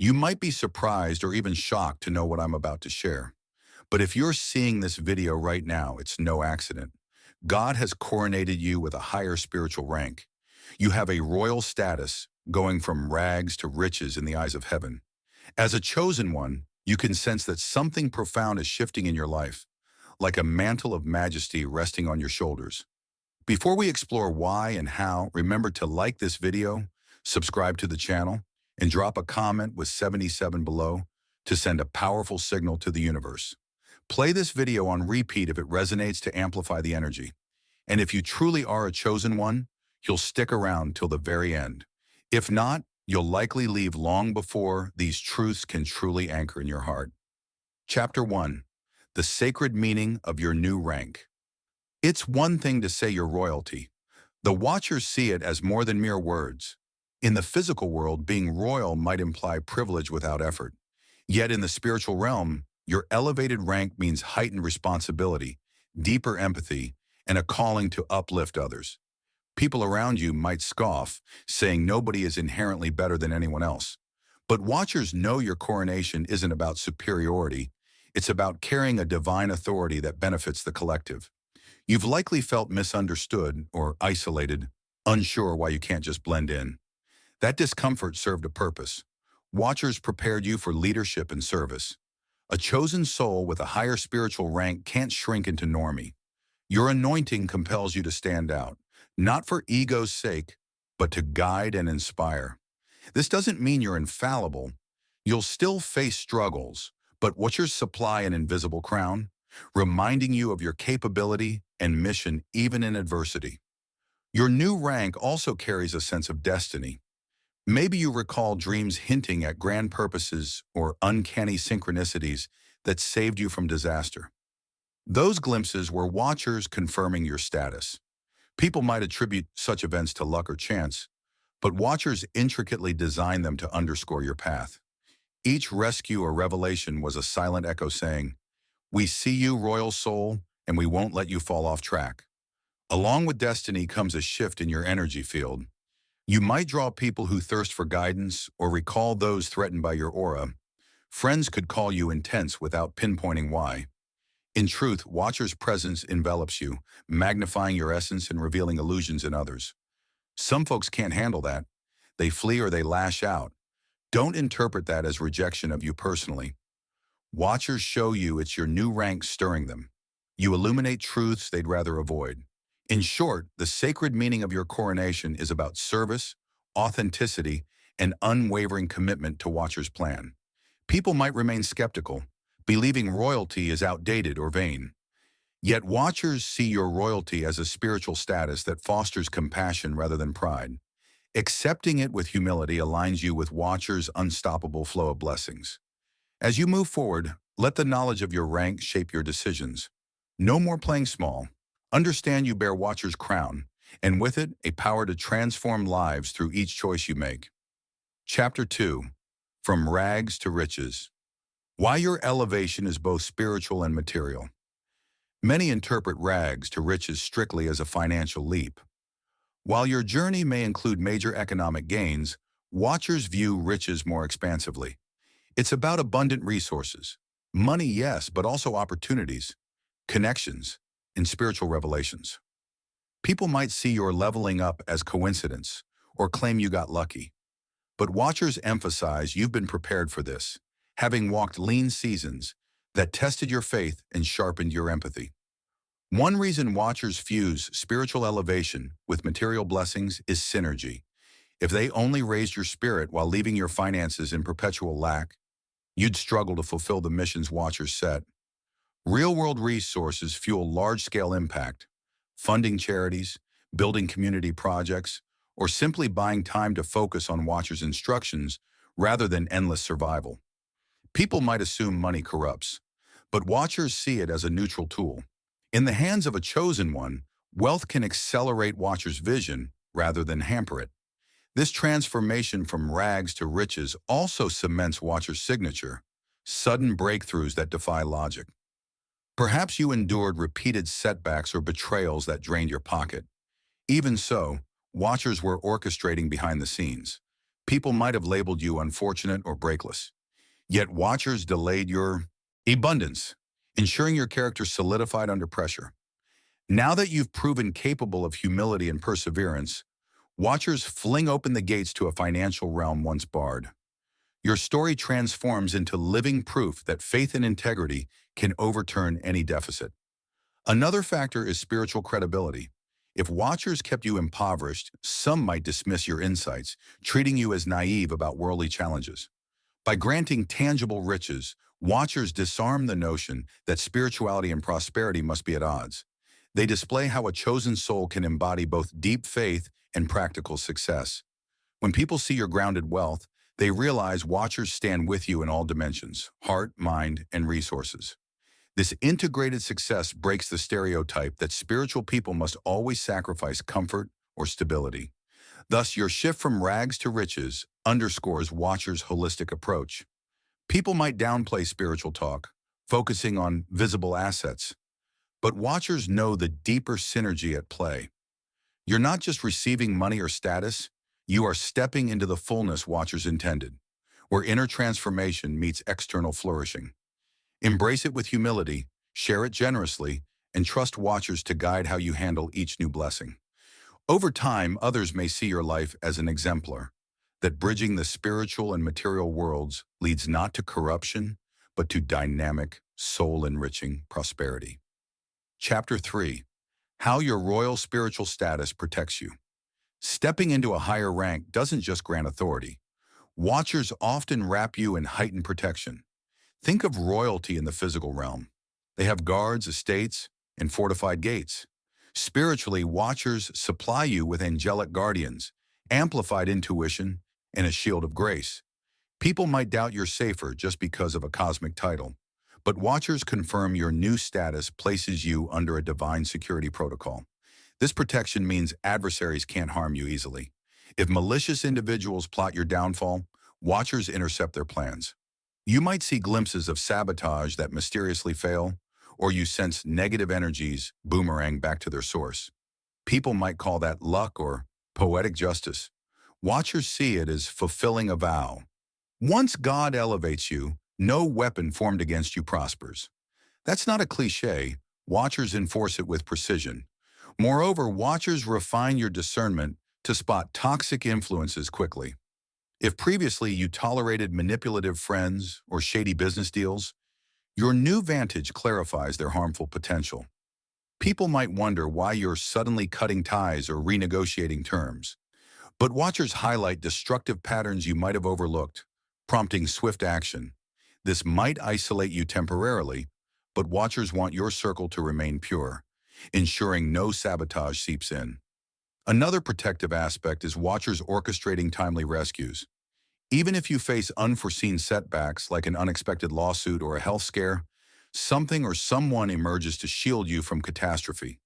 You might be surprised or even shocked to know what I'm about to share. But if you're seeing this video right now, it's no accident. God has coronated you with a higher spiritual rank. You have a royal status, going from rags to riches in the eyes of heaven. As a chosen one, you can sense that something profound is shifting in your life, like a mantle of majesty resting on your shoulders. Before we explore why and how, remember to like this video, subscribe to the channel, and drop a comment with 77 below to send a powerful signal to the universe. Play this video on repeat if it resonates to amplify the energy. And if you truly are a chosen one, you'll stick around till the very end. If not, you'll likely leave long before these truths can truly anchor in your heart. Chapter 1. The Sacred Meaning of Your New Rank. It's one thing to say you're royalty. The watchers see it as more than mere words. In the physical world, being royal might imply privilege without effort. Yet in the spiritual realm, your elevated rank means heightened responsibility, deeper empathy, and a calling to uplift others. People around you might scoff, saying nobody is inherently better than anyone else. But watchers know your coronation isn't about superiority. It's about carrying a divine authority that benefits the collective. You've likely felt misunderstood or isolated, unsure why you can't just blend in. That discomfort served a purpose. Watchers prepared you for leadership and service. A chosen soul with a higher spiritual rank can't shrink into normie. Your anointing compels you to stand out, not for ego's sake, but to guide and inspire. This doesn't mean you're infallible. You'll still face struggles, but watchers supply an invisible crown, reminding you of your capability and mission even in adversity. Your new rank also carries a sense of destiny. Maybe you recall dreams hinting at grand purposes or uncanny synchronicities that saved you from disaster. Those glimpses were watchers confirming your status. People might attribute such events to luck or chance, but watchers intricately design them to underscore your path. Each rescue or revelation was a silent echo saying, "We see you, royal soul, and we won't let you fall off track." Along with destiny comes a shift in your energy field. You might draw people who thirst for guidance or recall those threatened by your aura. Friends could call you intense without pinpointing why. In truth, watchers' presence envelops you, magnifying your essence and revealing illusions in others. Some folks can't handle that. They flee or they lash out. Don't interpret that as rejection of you personally. Watchers show you it's your new rank stirring them. You illuminate truths they'd rather avoid. In short, the sacred meaning of your coronation is about service, authenticity, and unwavering commitment to Watcher's plan. People might remain skeptical, believing royalty is outdated or vain. Yet Watchers see your royalty as a spiritual status that fosters compassion rather than pride. Accepting it with humility aligns you with Watcher's unstoppable flow of blessings. As you move forward, let the knowledge of your rank shape your decisions. No more playing small. Understand you bear Watcher's crown, and with it, a power to transform lives through each choice you make. Chapter 2. From Rags to Riches. Why your elevation is both spiritual and material. Many interpret rags to riches strictly as a financial leap. While your journey may include major economic gains, Watchers view riches more expansively. It's about abundant resources. Money, yes, but also opportunities, connections, and spiritual revelations. People might see your leveling up as coincidence or claim you got lucky. But Watchers emphasize you've been prepared for this, having walked lean seasons that tested your faith and sharpened your empathy. One reason Watchers fuse spiritual elevation with material blessings is synergy. If they only raised your spirit while leaving your finances in perpetual lack, you'd struggle to fulfill the missions Watchers set. Real-world resources fuel large-scale impact, funding charities, building community projects, or simply buying time to focus on Watchers' instructions rather than endless survival. People might assume money corrupts, but Watchers see it as a neutral tool. In the hands of a chosen one, wealth can accelerate Watchers' vision rather than hamper it. This transformation from rags to riches also cements Watchers' signature, sudden breakthroughs that defy logic. Perhaps you endured repeated setbacks or betrayals that drained your pocket. Even so, Watchers were orchestrating behind the scenes. People might have labeled you unfortunate or breakless. Yet watchers delayed your abundance, ensuring your character solidified under pressure. Now that you've proven capable of humility and perseverance, watchers fling open the gates to a financial realm once barred. Your story transforms into living proof that faith and integrity can overturn any deficit. Another factor is spiritual credibility. If watchers kept you impoverished, some might dismiss your insights, treating you as naive about worldly challenges. By granting tangible riches, watchers disarm the notion that spirituality and prosperity must be at odds. They display how a chosen soul can embody both deep faith and practical success. When people see your grounded wealth, they realize watchers stand with you in all dimensions: heart, mind, and resources. This integrated success breaks the stereotype that spiritual people must always sacrifice comfort or stability. Thus, your shift from rags to riches underscores watchers' holistic approach. People might downplay spiritual talk, focusing on visible assets, but watchers know the deeper synergy at play. You're not just receiving money or status, you are stepping into the fullness watchers intended, where inner transformation meets external flourishing. Embrace it with humility, share it generously, and trust watchers to guide how you handle each new blessing. Over time, others may see your life as an exemplar, that bridging the spiritual and material worlds leads not to corruption, but to dynamic, soul-enriching prosperity. Chapter 3. How your royal spiritual status protects you. Stepping into a higher rank doesn't just grant authority. Watchers often wrap you in heightened protection. Think of royalty in the physical realm. They have guards, estates, and fortified gates. Spiritually, watchers supply you with angelic guardians, amplified intuition, and a shield of grace. People might doubt you're safer just because of a cosmic title, but watchers confirm your new status places you under a divine security protocol. This protection means adversaries can't harm you easily. If malicious individuals plot your downfall, watchers intercept their plans. You might see glimpses of sabotage that mysteriously fail, or you sense negative energies boomerang back to their source. People might call that luck or poetic justice. Watchers see it as fulfilling a vow. Once God elevates you, no weapon formed against you prospers. That's not a cliche. Watchers enforce it with precision. Moreover, watchers refine your discernment to spot toxic influences quickly. If previously you tolerated manipulative friends or shady business deals, your new vantage clarifies their harmful potential. People might wonder why you're suddenly cutting ties or renegotiating terms. But watchers highlight destructive patterns you might have overlooked, prompting swift action. This might isolate you temporarily, but watchers want your circle to remain pure, ensuring no sabotage seeps in. Another protective aspect is watchers orchestrating timely rescues. Even if you face unforeseen setbacks like an unexpected lawsuit or a health scare, something or someone emerges to shield you from catastrophe.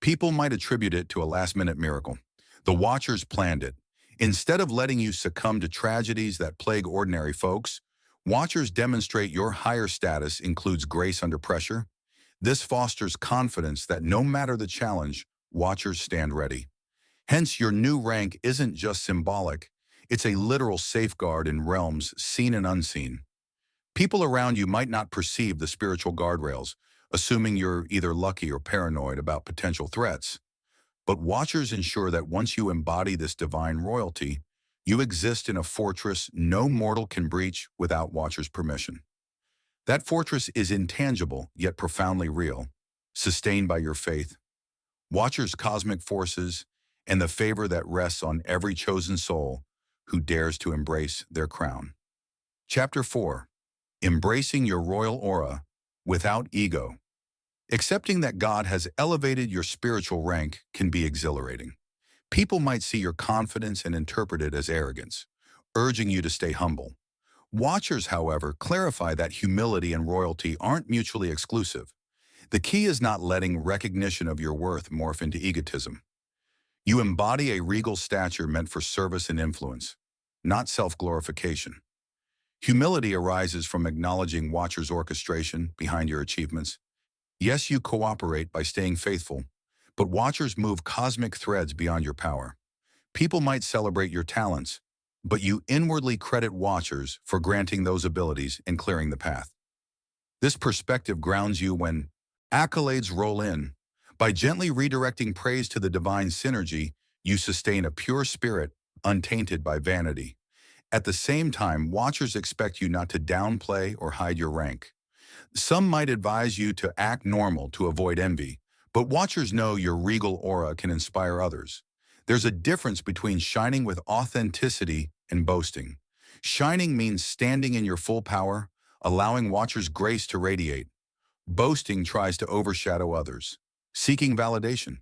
People might attribute it to a last-minute miracle. The watchers planned it. Instead of letting you succumb to tragedies that plague ordinary folks, watchers demonstrate your higher status includes grace under pressure. This fosters confidence that no matter the challenge, watchers stand ready. Hence, your new rank isn't just symbolic, it's a literal safeguard in realms seen and unseen. People around you might not perceive the spiritual guardrails, assuming you're either lucky or paranoid about potential threats. But watchers ensure that once you embody this divine royalty, you exist in a fortress no mortal can breach without watchers' permission. That fortress is intangible, yet profoundly real, sustained by your faith, watchers' cosmic forces, and the favor that rests on every chosen soul who dares to embrace their crown. Chapter 4. Embracing your royal aura without ego. Accepting that God has elevated your spiritual rank can be exhilarating. People might see your confidence and interpret it as arrogance, urging you to stay humble. Watchers, however, clarify that humility and royalty aren't mutually exclusive. The key is not letting recognition of your worth morph into egotism. You embody a regal stature meant for service and influence, not self-glorification. Humility arises from acknowledging watchers' orchestration behind your achievements. Yes, you cooperate by staying faithful, but watchers move cosmic threads beyond your power. People might celebrate your talents, but you inwardly credit watchers for granting those abilities and clearing the path. This perspective grounds you when accolades roll in. By gently redirecting praise to the divine synergy, you sustain a pure spirit, untainted by vanity. At the same time, watchers expect you not to downplay or hide your rank. Some might advise you to act normal to avoid envy, but watchers know your regal aura can inspire others. There's a difference between shining with authenticity and boasting. Shining means standing in your full power, allowing watchers' grace to radiate. Boasting tries to overshadow others, seeking validation.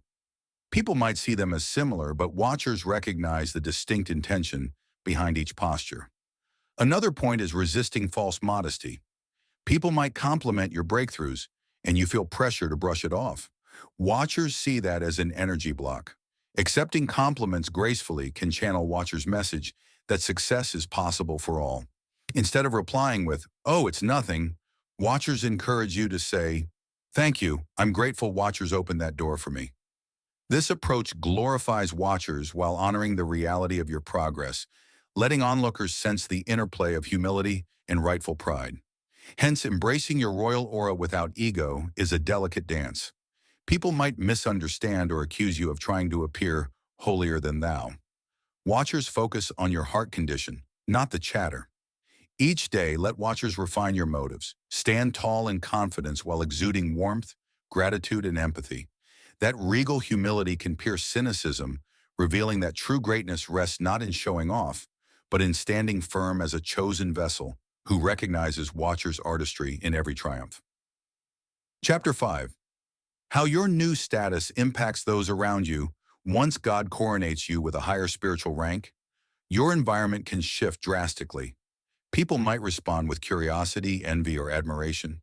People might see them as similar, but watchers recognize the distinct intention behind each posture. Another point is resisting false modesty. People might compliment your breakthroughs, and you feel pressure to brush it off. Watchers see that as an energy block. Accepting compliments gracefully can channel watchers' message that success is possible for all. Instead of replying with, "Oh, it's nothing," watchers encourage you to say, "Thank you, I'm grateful watchers opened that door for me." This approach glorifies watchers while honoring the reality of your progress, letting onlookers sense the interplay of humility and rightful pride. Hence, embracing your royal aura without ego is a delicate dance. People might misunderstand or accuse you of trying to appear holier than thou. Watchers focus on your heart condition, not the chatter. Each day, let watchers refine your motives. Stand tall in confidence while exuding warmth, gratitude, and empathy. That regal humility can pierce cynicism, revealing that true greatness rests not in showing off, but in standing firm as a chosen vessel who recognizes watchers' artistry in every triumph. Chapter 5. How your new status impacts those around you. Once God coronates you with a higher spiritual rank, your environment can shift drastically. People might respond with curiosity, envy, or admiration.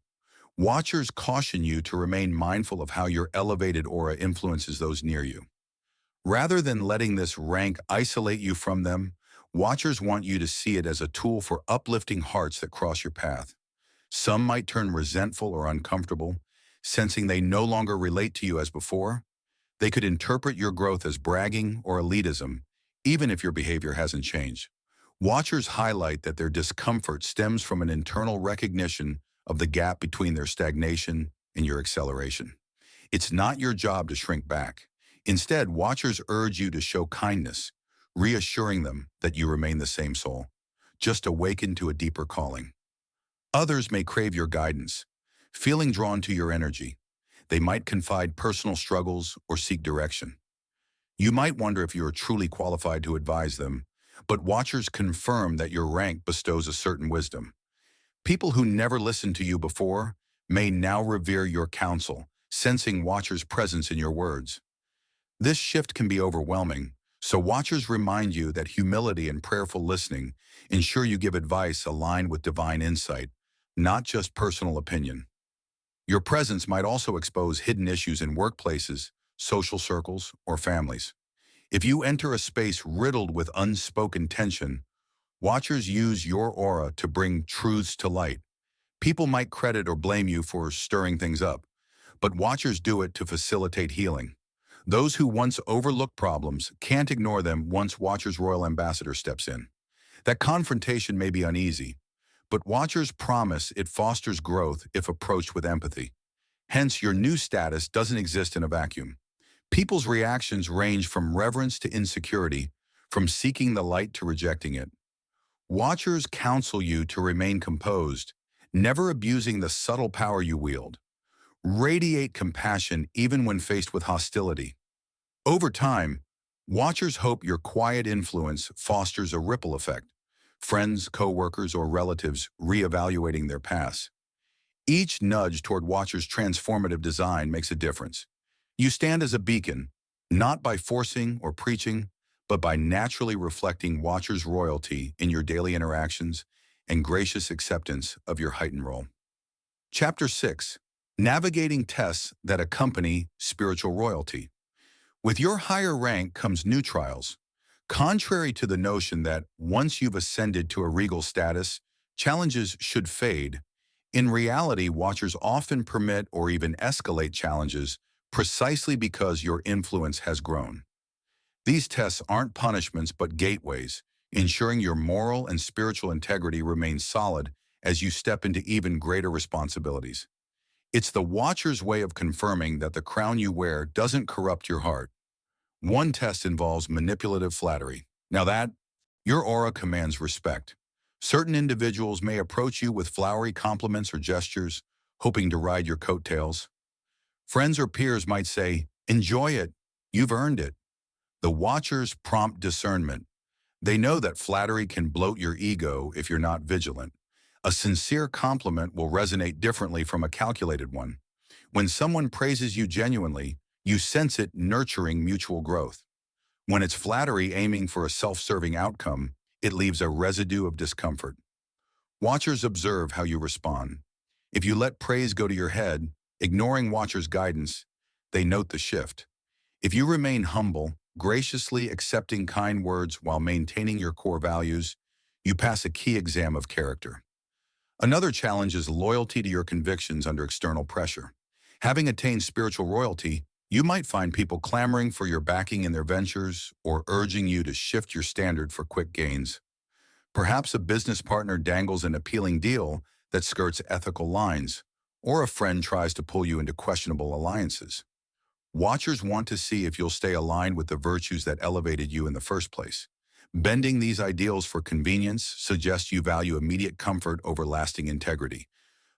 Watchers caution you to remain mindful of how your elevated aura influences those near you. Rather than letting this rank isolate you from them, watchers want you to see it as a tool for uplifting hearts that cross your path. Some might turn resentful or uncomfortable, sensing they no longer relate to you as before. They could interpret your growth as bragging or elitism, even if your behavior hasn't changed. Watchers highlight that their discomfort stems from an internal recognition of the gap between their stagnation and your acceleration. It's not your job to shrink back. Instead, watchers urge you to show kindness, reassuring them that you remain the same soul, just awakened to a deeper calling. Others may crave your guidance, feeling drawn to your energy. They might confide personal struggles or seek direction. You might wonder if you are truly qualified to advise them, but watchers confirm that your rank bestows a certain wisdom. People who never listened to you before may now revere your counsel, sensing watchers' presence in your words. This shift can be overwhelming, so watchers remind you that humility and prayerful listening ensure you give advice aligned with divine insight, not just personal opinion. Your presence might also expose hidden issues in workplaces, social circles, or families. If you enter a space riddled with unspoken tension, watchers use your aura to bring truths to light. People might credit or blame you for stirring things up, but watchers do it to facilitate healing. Those who once overlooked problems can't ignore them once Watchers' Royal Ambassador steps in. That confrontation may be uneasy, but watchers promise it fosters growth if approached with empathy. Hence, your new status doesn't exist in a vacuum. People's reactions range from reverence to insecurity, from seeking the light to rejecting it. Watchers counsel you to remain composed, never abusing the subtle power you wield. Radiate compassion even when faced with hostility. Over time, watchers hope your quiet influence fosters a ripple effect, friends, co-workers, or relatives reevaluating their paths. Each nudge toward watchers' transformative design makes a difference. You stand as a beacon, not by forcing or preaching, but by naturally reflecting watchers' royalty in your daily interactions and gracious acceptance of your heightened role. Chapter 6. Navigating tests that accompany spiritual royalty. With your higher rank comes new trials. Contrary to the notion that once you've ascended to a regal status, challenges should fade, in reality, watchers often permit or even escalate challenges precisely because your influence has grown. These tests aren't punishments but gateways, ensuring your moral and spiritual integrity remains solid as you step into even greater responsibilities. It's the watcher's way of confirming that the crown you wear doesn't corrupt your heart. One test involves manipulative flattery. Now your aura commands respect. Certain individuals may approach you with flowery compliments or gestures, hoping to ride your coattails. Friends or peers might say, "Enjoy it. You've earned it." The watcher's prompt discernment. They know that flattery can bloat your ego if you're not vigilant. A sincere compliment will resonate differently from a calculated one. When someone praises you genuinely, you sense it nurturing mutual growth. When it's flattery aiming for a self-serving outcome, it leaves a residue of discomfort. Watchers observe how you respond. If you let praise go to your head, ignoring watchers' guidance, they note the shift. If you remain humble, graciously accepting kind words while maintaining your core values, you pass a key exam of character. Another challenge is loyalty to your convictions under external pressure. Having attained spiritual royalty, you might find people clamoring for your backing in their ventures or urging you to shift your standard for quick gains. Perhaps a business partner dangles an appealing deal that skirts ethical lines, or a friend tries to pull you into questionable alliances. Watchers want to see if you'll stay aligned with the virtues that elevated you in the first place. Bending these ideals for convenience suggests you value immediate comfort over lasting integrity.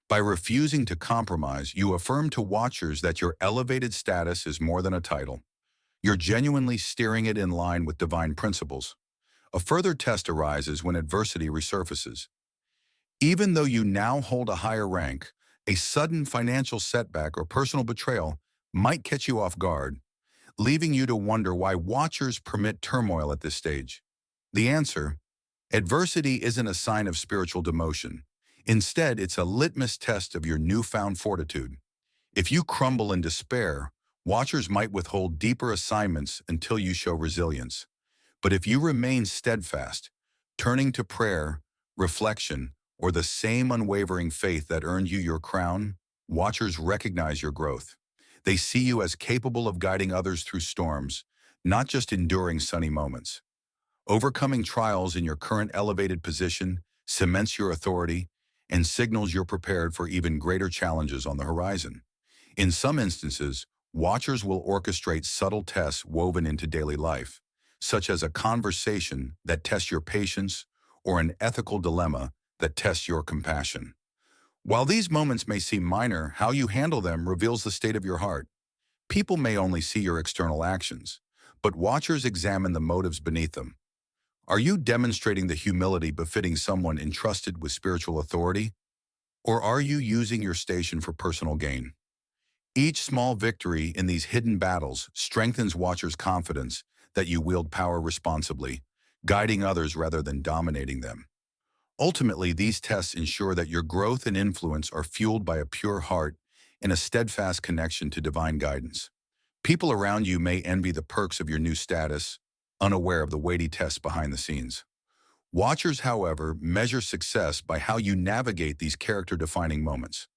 By refusing to compromise, you affirm to watchers that your elevated status is more than a title. You're genuinely steering it in line with divine principles. A further test arises when adversity resurfaces. Even though you now hold a higher rank, a sudden financial setback or personal betrayal might catch you off guard, leaving you to wonder why watchers permit turmoil at this stage. The answer: adversity isn't a sign of spiritual demotion. Instead, it's a litmus test of your newfound fortitude. If you crumble in despair, watchers might withhold deeper assignments until you show resilience. But if you remain steadfast, turning to prayer, reflection, or the same unwavering faith that earned you your crown, watchers recognize your growth. They see you as capable of guiding others through storms, not just enduring sunny moments. Overcoming trials in your current elevated position cements your authority and signals you're prepared for even greater challenges on the horizon. In some instances, watchers will orchestrate subtle tests woven into daily life, such as a conversation that tests your patience or an ethical dilemma that tests your compassion. While these moments may seem minor, how you handle them reveals the state of your heart. People may only see your external actions, but watchers examine the motives beneath them. Are you demonstrating the humility befitting someone entrusted with spiritual authority? Or are you using your station for personal gain? Each small victory in these hidden battles strengthens watchers' confidence that you wield power responsibly, guiding others rather than dominating them. Ultimately, these tests ensure that your growth and influence are fueled by a pure heart and a steadfast connection to divine guidance. People around you may envy the perks of your new status, unaware of the weighty tests behind the scenes. Watchers, however, measure success by how you navigate these character-defining moments.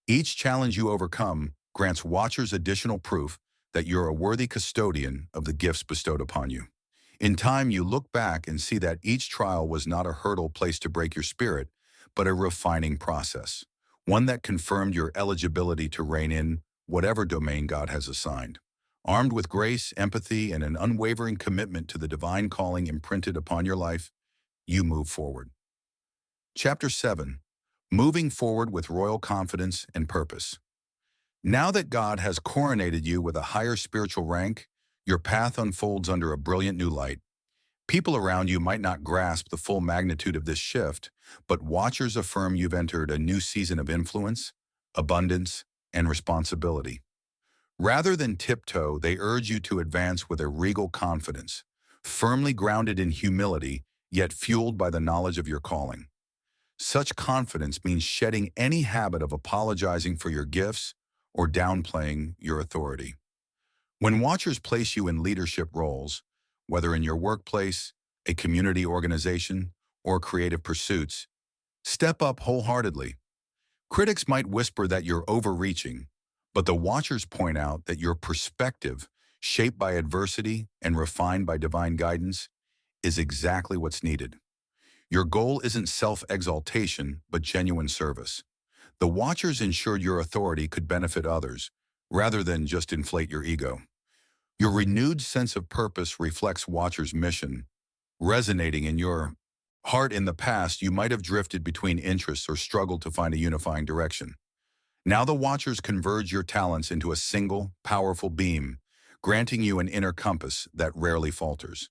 Each challenge you overcome grants watchers additional proof that you're a worthy custodian of the gifts bestowed upon you. In time, you look back and see that each trial was not a hurdle placed to break your spirit, but a refining process, one that confirmed your eligibility to reign in whatever domain God has assigned. Armed with grace, empathy, and an unwavering commitment to the divine calling imprinted upon your life, you move forward. Chapter 7. Moving forward with royal confidence and purpose. Now that God has coronated you with a higher spiritual rank, your path unfolds under a brilliant new light. People around you might not grasp the full magnitude of this shift, but watchers affirm you've entered a new season of influence, abundance, and responsibility. Rather than tiptoe, they urge you to advance with a regal confidence, firmly grounded in humility, yet fueled by the knowledge of your calling. Such confidence means shedding any habit of apologizing for your gifts or downplaying your authority. When watchers place you in leadership roles, whether in your workplace, a community organization, or creative pursuits, step up wholeheartedly. Critics might whisper that you're overreaching, but the watchers point out that your perspective, shaped by adversity and refined by divine guidance, is exactly what's needed. Your goal isn't self-exaltation, but genuine service. The Watchers ensured your authority could benefit others, rather than just inflate your ego. Your renewed sense of purpose reflects Watchers' mission, resonating in your heart. In the past, you might have drifted between interests or struggled to find a unifying direction. Now the Watchers converge your talents into a single, powerful beam, granting you an inner compass that rarely falters.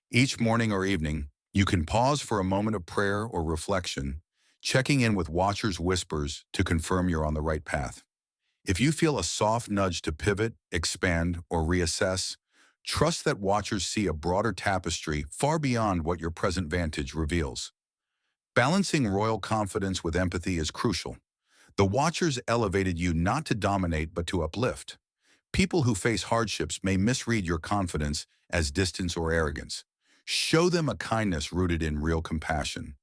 Each morning or evening, you can pause for a moment of prayer or reflection, checking in with Watchers' whispers to confirm you're on the right path. If you feel a soft nudge to pivot, expand, or reassess, trust that Watchers see a broader tapestry far beyond what your present vantage reveals. Balancing royal confidence with empathy is crucial. The Watchers elevated you not to dominate but to uplift. People who face hardships may misread your confidence as distance or arrogance. Show them a kindness rooted in real compassion.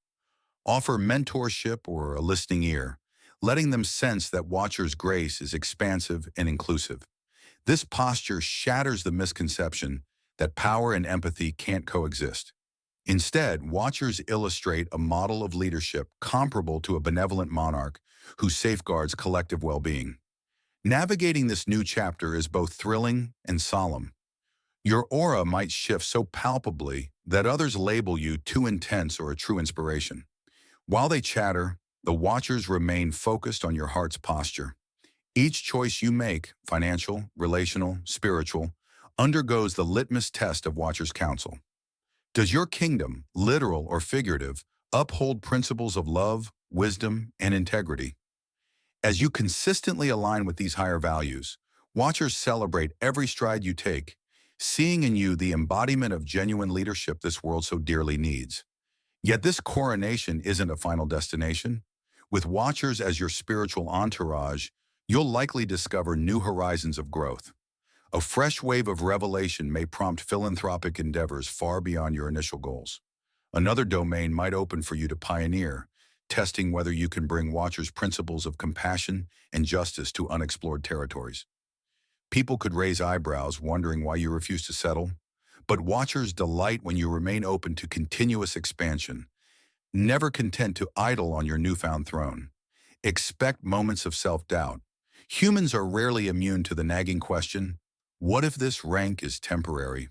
Offer mentorship or a listening ear, letting them sense that Watchers' grace is expansive and inclusive. This posture shatters the misconception that power and empathy can't coexist. Instead, Watchers illustrate a model of leadership comparable to a benevolent monarch who safeguards collective well-being. Navigating this new chapter is both thrilling and solemn. Your aura might shift so palpably that others label you too intense or a true inspiration. While they chatter, the Watchers remain focused on your heart's posture. Each choice you make, financial, relational, spiritual, undergoes the litmus test of Watchers' counsel. Does your kingdom, literal or figurative, uphold principles of love, wisdom, and integrity? As you consistently align with these higher values, Watchers celebrate every stride you take, seeing in you the embodiment of genuine leadership this world so dearly needs. Yet this coronation isn't a final destination. With Watchers as your spiritual entourage, you'll likely discover new horizons of growth. A fresh wave of revelation may prompt philanthropic endeavors far beyond your initial goals. Another domain might open for you to pioneer, testing whether you can bring Watchers' principles of compassion and justice to unexplored territories. People could raise eyebrows, wondering why you refuse to settle, but Watchers delight when you remain open to continuous expansion, never content to idle on your newfound throne. Expect moments of self-doubt. Humans are rarely immune to the nagging question, what if this rank is temporary?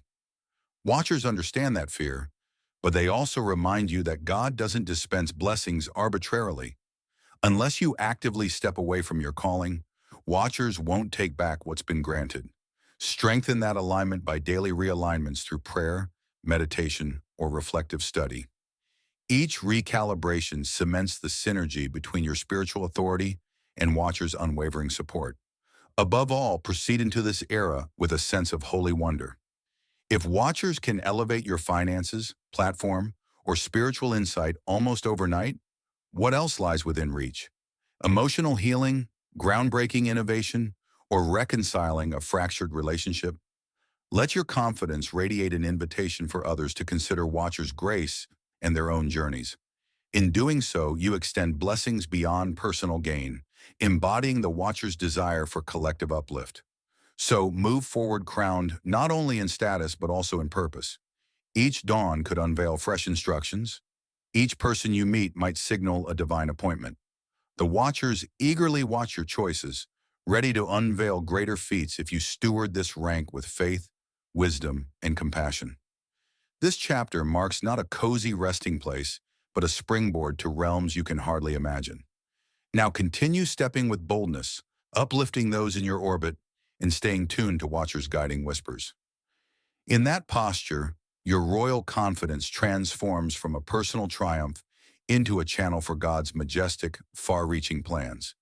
Watchers understand that fear, but they also remind you that God doesn't dispense blessings arbitrarily. Unless you actively step away from your calling, Watchers won't take back what's been granted. Strengthen that alignment by daily realignments through prayer, meditation, or reflective study. Each recalibration cements the synergy between your spiritual authority and Watchers' unwavering support. Above all, proceed into this era with a sense of holy wonder. If Watchers can elevate your finances, platform, or spiritual insight almost overnight, what else lies within reach? Emotional healing, groundbreaking innovation, or reconciling a fractured relationship? Let your confidence radiate an invitation for others to consider Watchers' grace and their own journeys. In doing so, you extend blessings beyond personal gain, embodying the Watchers' desire for collective uplift. So move forward crowned not only in status but also in purpose. Each dawn could unveil fresh instructions. Each person you meet might signal a divine appointment. The Watchers eagerly watch your choices, ready to unveil greater feats if you steward this rank with faith, wisdom, and compassion. This chapter marks not a cozy resting place, but a springboard to realms you can hardly imagine. Now continue stepping with boldness, uplifting those in your orbit, and staying tuned to Watchers' guiding whispers. In that posture, your royal confidence transforms from a personal triumph into a channel for God's majestic, far-reaching plans.